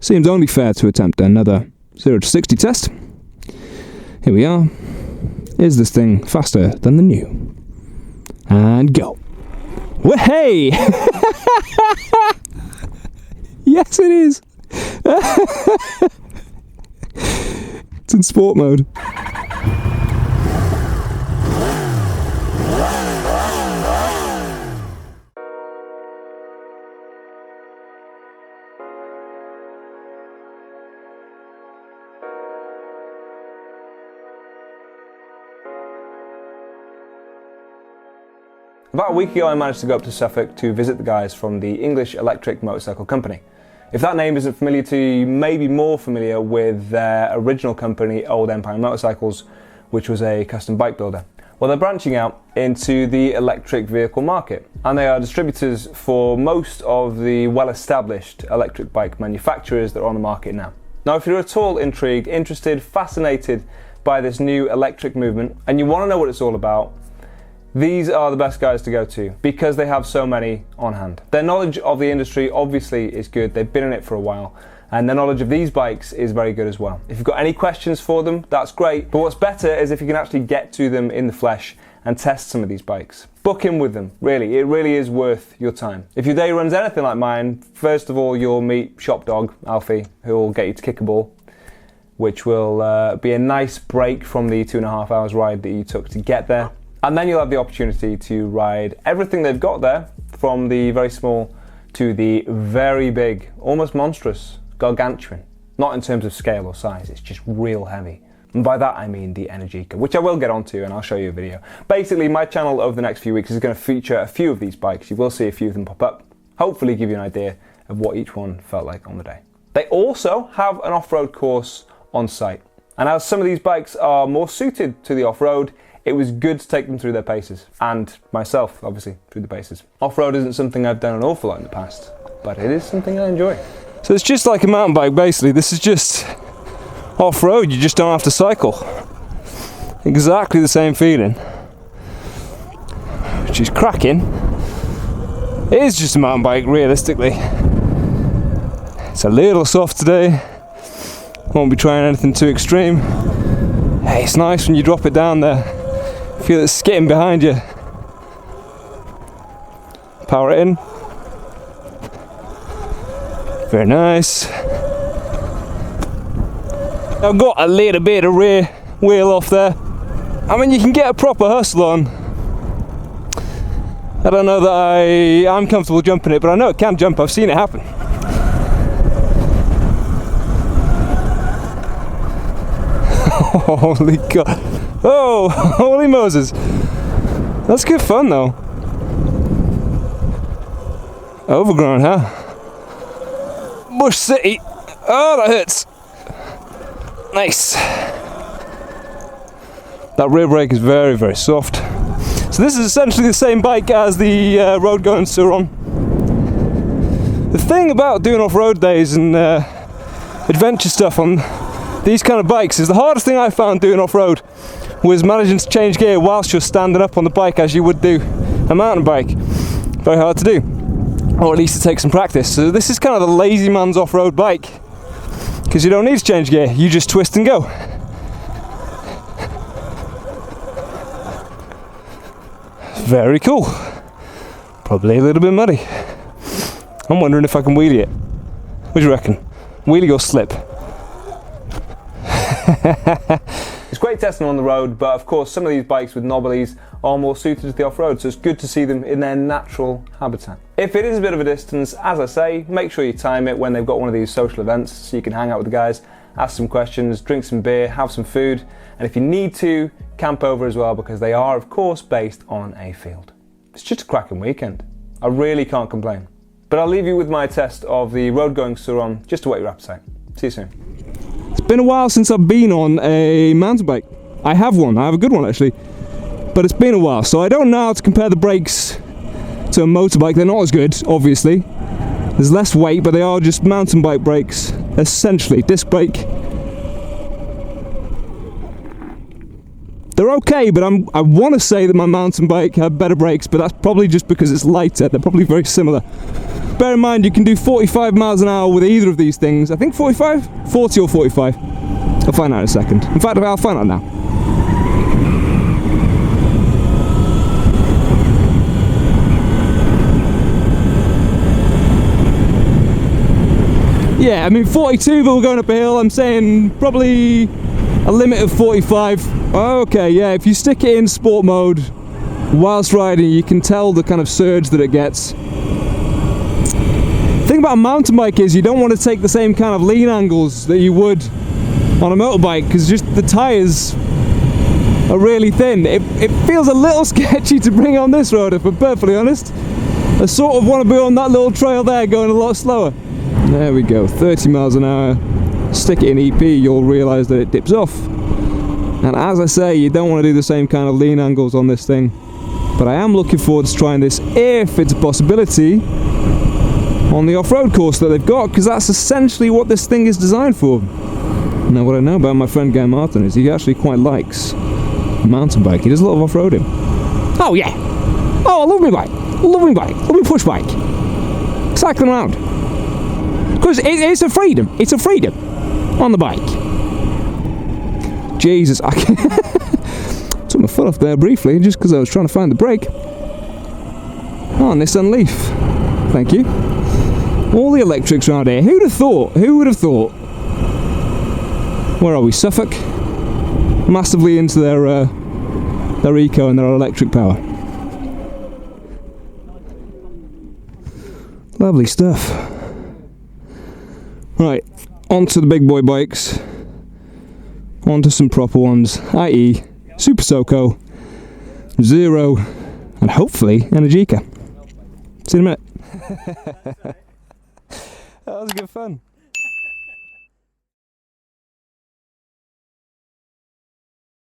Seems only fair to attempt another 0 to 60 test. Here we are. Is this thing faster than the new? And go. Hey! Yes, it is. It's in sport mode. About a week ago I managed to go up to Suffolk to visit the guys from the English Electric Motorcycle Company. If that name isn't familiar to you, you may be more familiar with their original company, Old Empire Motorcycles, which was a custom bike builder. Well, they're branching out into the electric vehicle market, and they are distributors for most of the well-established electric bike manufacturers that are on the market now. Now, if you're at all intrigued, interested, fascinated by this new electric movement, and you want to know what it's all about, these are the best guys to go to because they have so many on hand. Their knowledge of the industry obviously is good, they've been in it for a while, and their knowledge of these bikes is very good as well. If you've got any questions for them, that's great, but what's better is if you can actually get to them in the flesh and test some of these bikes. Book in with them, really, it really is worth your time. If your day runs anything like mine, first of all you'll meet Shop Dog, Alfie, who will get you to kick a ball, which will be a nice break from the 2.5 hours ride that you took to get there. And then you'll have the opportunity to ride everything they've got there, from the very small to the very big, almost monstrous, gargantuan. Not in terms of scale or size, it's just real heavy. And by that I mean the Energica, which I will get onto and I'll show you a video. Basically, my channel over the next few weeks is going to feature a few of these bikes. You will see a few of them pop up, hopefully give you an idea of what each one felt like on the day. They also have an off-road course on site. And as some of these bikes are more suited to the off-road, it was good to take them through their paces, and myself, obviously, through the paces. Off-road isn't something I've done an awful lot in the past, but it is something I enjoy. So it's just like a mountain bike, basically. This is just off-road, you just don't have to cycle. Exactly the same feeling, which is cracking. It is just a mountain bike, realistically. It's a little soft today. Won't be trying anything too extreme. Hey, it's nice when you drop it down there. Feel it skidding behind you. Power it in. Very nice. I've got a little bit of rear wheel off there. I mean, you can get a proper hustle on. I don't know that I'm comfortable jumping it, but I know it can jump. I've seen it happen. Holy God. Oh, holy Moses. That's good fun though. Overgrown, huh? Bush City. Oh, that hurts. Nice. That rear brake is very, very soft. So this is essentially the same bike as the road-going Sur-Ron. The thing about doing off-road days and adventure stuff on these kind of bikes is the hardest thing I found doing off-road was managing to change gear whilst you're standing up on the bike as you would do a mountain bike. Very hard to do, or at least it takes some practice. So this is kind of the lazy man's off-road bike, because you don't need to change gear, you just twist and go. Very cool. Probably a little bit muddy. I'm wondering if I can wheelie it. What do you reckon? Wheelie or slip? It's great testing on the road, but of course some of these bikes with knobblies are more suited to the off-road, so it's good to see them in their natural habitat. If it is a bit of a distance, as I say, make sure you time it when they've got one of these social events so you can hang out with the guys, ask some questions, drink some beer, have some food, and if you need to, camp over as well, because they are of course based on a field. It's just a cracking weekend. I really can't complain. But I'll leave you with my test of the road-going Sur-Ron just to whet your appetite. See you soon. It's been a while since I've been on a mountain bike. I have one, I have a good one actually, but it's been a while, so I don't know how to compare the brakes to a motorbike. They're not as good, obviously. There's less weight, but they are just mountain bike brakes, essentially. Disc brake. They're okay, but I want to say that my mountain bike had better brakes, but that's probably just because it's lighter. They're probably very similar. bear in mind you can do 45 miles an hour with either of these things. I think 45? 40 or 45. I'll find out in a second. In fact, I'll find out now. Yeah, I mean 42, but we're going up a hill. I'm saying probably a limit of 45. Okay, yeah, if you stick it in sport mode whilst riding, you can tell the kind of surge that it gets. The thing about a mountain bike is you don't want to take the same kind of lean angles that you would on a motorbike, because just the tyres are really thin. It feels a little sketchy to bring on this road, if I'm perfectly honest. I sort of want to be on that little trail there going a lot slower. There we go, 30 miles an hour. Stick it in EP, you'll realise that it dips off. And as I say, you don't want to do the same kind of lean angles on this thing. But I am looking forward to trying this, if it's a possibility, on the off-road course that they've got, because that's essentially what this thing is designed for. Now, what I know about my friend Guy Martin is he actually quite likes mountain bike. He does a lot of off-roading. Oh yeah! Oh, I love my bike! I love my bike! I love my push bike! Cycling around. Because it's a freedom. It's a freedom on the bike. Jesus, I took my foot off there briefly just because I was trying to find the brake. Oh, Nissan Leaf. Thank you. All the electrics around here. Who'd have thought? Who would have thought? Where are we? Suffolk? Massively into their eco and their electric power. Lovely stuff. Right, onto the big boy bikes, onto some proper ones, i.e. Super Soco, Zero, and hopefully Energica. See you in a minute. That was good fun.